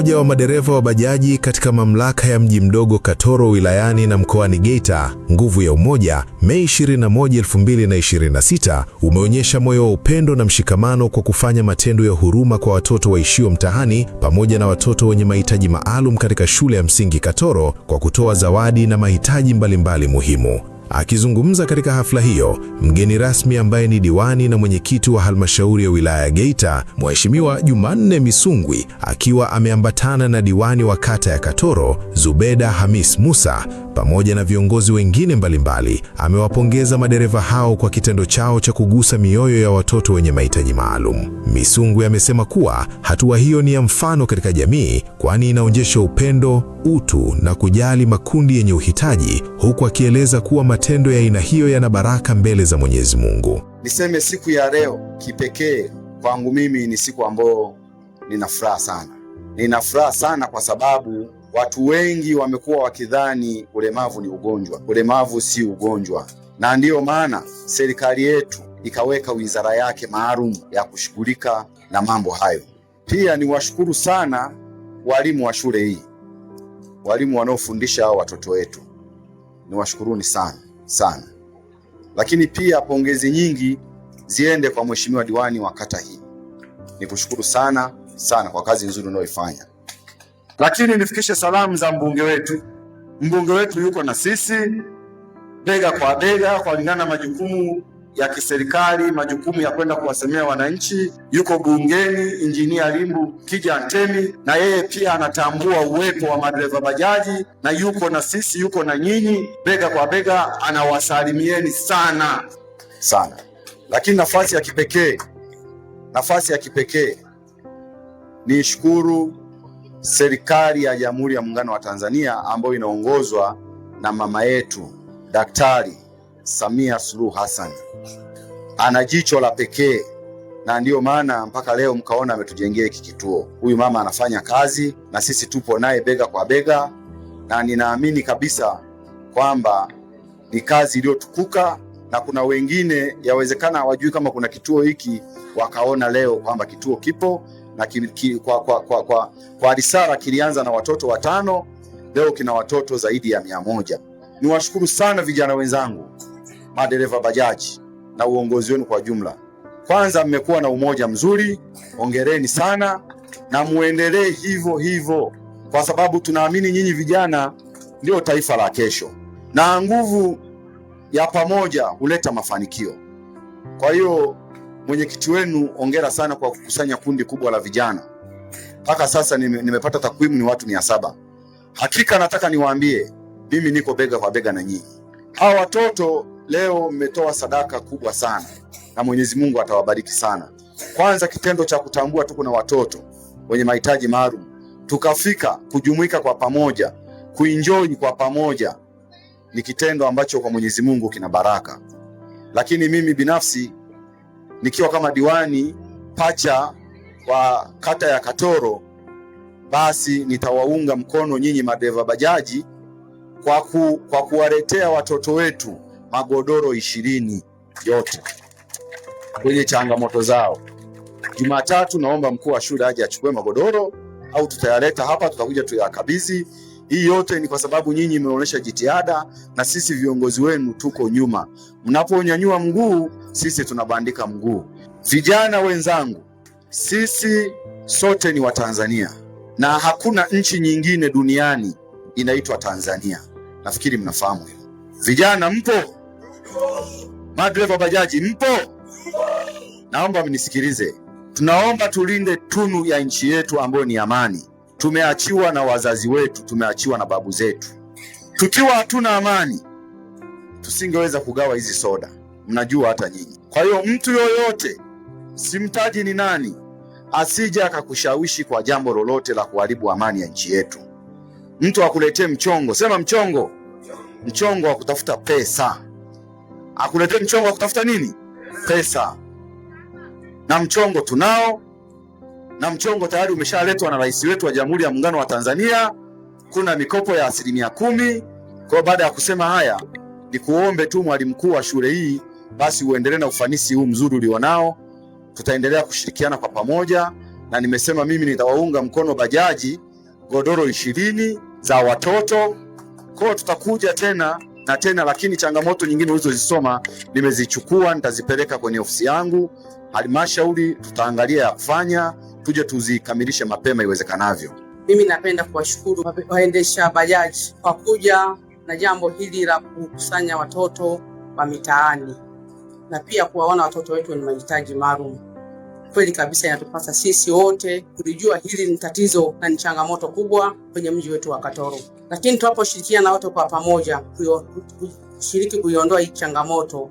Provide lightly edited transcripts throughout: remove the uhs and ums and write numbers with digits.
mmoja wa madereva wa bajaji katika mamlaka ya mji mdogo Katoro wilayani na mkoani Geita, Nguvu ya Umoja, Mei 21, 2026, umeonyesha moyo wa upendo na mshikamano kwa kufanya matendo ya huruma kwa watoto waishio mtaani pamoja na watoto wenye mahitaji maalum katika shule ya msingi Katoro kwa kutoa zawadi na mahitaji mbalimbali muhimu. Akizungumza katika hafla hiyo, mgeni rasmi ambaye ni diwani na mwenyekiti wa halmashauri ya wilaya ya Geita, Mheshimiwa Jumanne Misungwi, akiwa ameambatana na diwani wa kata ya Katoro, Zubeda Hamis Musa, pamoja na viongozi wengine mbalimbali, amewapongeza madereva hao kwa kitendo chao cha kugusa mioyo ya watoto wenye mahitaji maalum. Misungwi amesema kuwa hatua hiyo ni ya mfano katika jamii, kwani inaonyesha upendo, utu na kujali makundi yenye uhitaji, huku akieleza kuwa matendo ya aina hiyo yana baraka mbele za Mwenyezi Mungu. Niseme siku ya leo kipekee kwangu mimi ni siku ambayo nina furaha sana. Nina furaha sana kwa sababu watu wengi wamekuwa wakidhani ulemavu ni ugonjwa. Ulemavu si ugonjwa. Na ndiyo maana serikali yetu ikaweka wizara yake maalum ya kushughulika na mambo hayo. Pia niwashukuru sana walimu wa shule hii. Walimu wanaofundisha hao watoto wetu. Niwashukuruni sana sana. Lakini pia pongezi nyingi ziende kwa Mheshimiwa diwani wa kata hii. Nikushukuru sana sana kwa kazi nzuri unayoifanya. Lakini nifikishe salamu za mbunge wetu. Mbunge wetu yuko na sisi bega kwa bega kulingana na majukumu ya kiserikali, majukumu ya kwenda kuwasemea wananchi. Yuko bungeni Injinia Limbu Kija Ntemi, na yeye pia anatambua uwepo wa madereva bajaji na yuko na sisi, yuko na nyinyi bega kwa bega, anawasalimieni sana sana. Lakini nafasi ya kipekee nishukuru serikali ya Jamhuri ya Muungano wa Tanzania ambayo inaongozwa na mama yetu Daktari Samia Suluhu Hassan. Ana jicho la pekee, na ndiyo maana mpaka leo mkaona ametujengea hiki kituo. Huyu mama anafanya kazi na sisi tupo naye bega kwa bega, na ninaamini kabisa kwamba ni kazi iliyotukuka, na kuna wengine yawezekana hawajui kama kuna kituo hiki, wakaona leo kwamba kituo kipo na kwa risala kilianza na watoto 5, leo kina watoto zaidi ya 100. Niwashukuru sana vijana wenzangu, madereva bajaji na uongozi wenu kwa jumla. Kwanza mmekuwa na umoja mzuri, hongereni sana na muendelee hivyo hivyo, kwa sababu tunaamini nyinyi vijana ndio taifa la kesho, na nguvu ya pamoja huleta mafanikio. Kwa hiyo mwenyekiti wenu, hongera sana kwa kukusanya kundi kubwa la vijana. Mpaka sasa nimepata takwimu ni watu 700. Hakika nataka niwaambie, mimi niko bega kwa bega na nyinyi. Hawa watoto leo mmetoa sadaka kubwa sana, na Mwenyezi Mungu atawabariki sana. Kwanza kitendo cha kutambua tuko na watoto wenye mahitaji maalum, tukafika kujumuika kwa pamoja, kuenjoy kwa pamoja, ni kitendo ambacho kwa Mwenyezi Mungu kina baraka. Lakini mimi binafsi nikiwa kama diwani pacha wa kata ya Katoro, basi nitawaunga mkono nyinyi madereva bajaji kwa kuwaletea watoto wetu magodoro 20 yote kwenye changamoto zao. Jumatatu naomba mkuu wa shule aje achukue magodoro, au tutayaleta hapa, tutakuja tuyakabidhi. Hii yote ni kwa sababu nyinyi mmeonyesha jitihada, na sisi viongozi wenu tuko nyuma. Mnaponyanyua mguu, sisi tunabandika mguu. Vijana wenzangu, sisi sote ni Watanzania na hakuna nchi nyingine duniani inaitwa Tanzania. Nafikiri mnafahamu hilo. Vijana mpo? Madereva bajaji mpo? Naomba mnisikilize. Tunaomba tulinde tunu ya nchi yetu ambayo ni amani. Tumeachiwa na wazazi wetu, tumeachiwa na babu zetu. Tukiwa hatuna amani, tusingeweza kugawa hizi soda. Mnajua hata nyinyi. Kwa hiyo mtu yoyote, simtaji ni nani, asije akakushawishi kwa jambo lolote la kuharibu amani ya nchi yetu. Mtu akuletee mchongo, sema mchongo. Mchongo wa kutafuta pesa. Akuletee mchongo wa kutafuta nini? Pesa. Na mchongo tunao, na mchongo tayari umeshaletwa na rais wetu wa Jamhuri ya Muungano wa Tanzania. Kuna mikopo ya 10%. Kwa baada ya kusema haya, ni kuombe tu mwalimu mkuu wa shule hii, basi uendelee na ufanisi huu mzuri ulionao. Tutaendelea kushirikiana kwa pamoja, na nimesema mimi nitawaunga mkono bajaji godoro 20 za watoto. Kwa tutakuja tena na tena, lakini changamoto nyingine ulizozisoma nimezichukua, nitazipeleka kwenye ofisi yangu halmashauri, tutaangalia ya kufanya, tuje tuzikamilishe mapema iwezekanavyo. Mimi napenda kuwashukuru waendesha bajaji kwa kuja na jambo hili la kukusanya watoto wa mitaani na pia kuwaona watoto wetu wenye mahitaji maalum. Kweli kabisa inatupasa sisi wote kulijua hili ni tatizo na ni changamoto kubwa kwenye mji wetu wa Katoro. Lakini tunaposhirikiana wote kwa pamoja kushiriki kuiondoa hii changamoto,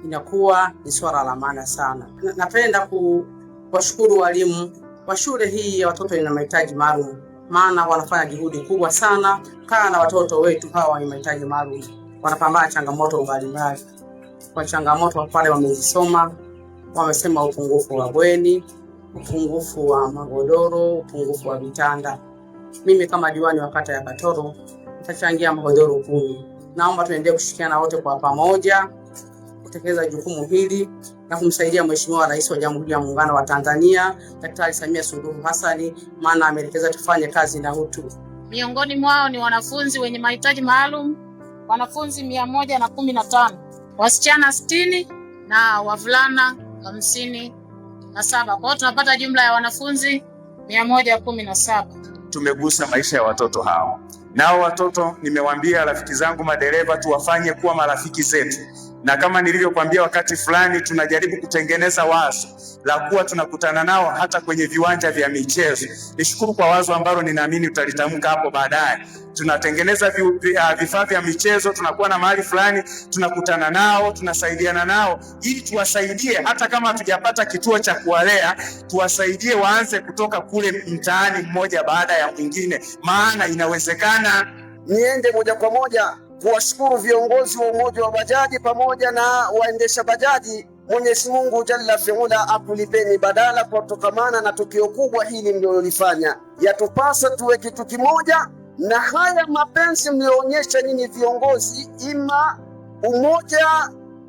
inakuwa ni swala la maana sana. Napenda kuwashukuru walimu wa shule hii ya watoto wenye mahitaji maalum, maana wanafanya juhudi kubwa sana kaa na watoto wetu hawa wenye mahitaji maalum. Wanapambana changamoto mbalimbali. Kwa changamoto pale wamezisoma, wamesema upungufu wa bweni, upungufu wa magodoro, upungufu wa vitanda. Mimi kama diwani wa kata ya Katoro nitachangia magodoro 10. Naomba tuendelee kushirikiana wote kwa pamoja kutekeleza jukumu hili na kumsaidia Mheshimiwa Rais wa Jamhuri ya Muungano wa Tanzania Daktari Samia Suluhu Hassan, maana ameelekeza tufanye kazi na utu. Miongoni mwao ni wanafunzi wenye mahitaji maalum, wanafunzi 115, wasichana 60 na wavulana 57. Kwa hiyo tunapata jumla ya wanafunzi 117. Tumegusa maisha ya watoto hao. Nao watoto nimewaambia rafiki zangu madereva tuwafanye kuwa marafiki zetu. Na kama nilivyokuambia wakati fulani, tunajaribu kutengeneza wazo la kuwa tunakutana nao hata kwenye viwanja vya michezo. Nishukuru kwa wazo ambalo ninaamini utalitamka hapo baadaye. Tunatengeneza vifaa vya michezo, tunakuwa na mahali fulani, tunakutana nao, tunasaidiana nao ili tuwasaidie hata kama hatujapata kituo cha kuwalea, tuwasaidie waanze kutoka kule mtaani mmoja baada ya mwingine, maana inawezekana. Niende moja kwa moja kuwashukuru viongozi wa umoja wa bajaji pamoja na waendesha bajaji. Mwenyezi Mungu Jalla fi'ala akulipeni badala kwa kutokamana na tukio kubwa hili mlilolifanya. Yatupasa tuwe kitu kimoja, na haya mapenzi mlioonyesha nyinyi viongozi, ima umoja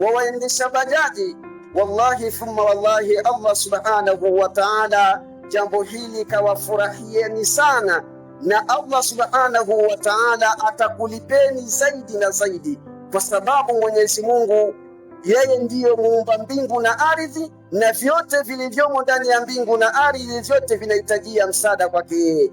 wa waendesha bajaji, wallahi thumma wallahi Allah subhanahu wa ta'ala jambo hili kawafurahieni sana, na Allah subhanahu wa ta'ala atakulipeni zaidi na zaidi, kwa sababu Mwenyezi Mungu yeye ndiyo muumba mbingu na ardhi, na vyote vilivyomo ndani ya mbingu na ardhi vyote vinahitajia msaada kwake yeye.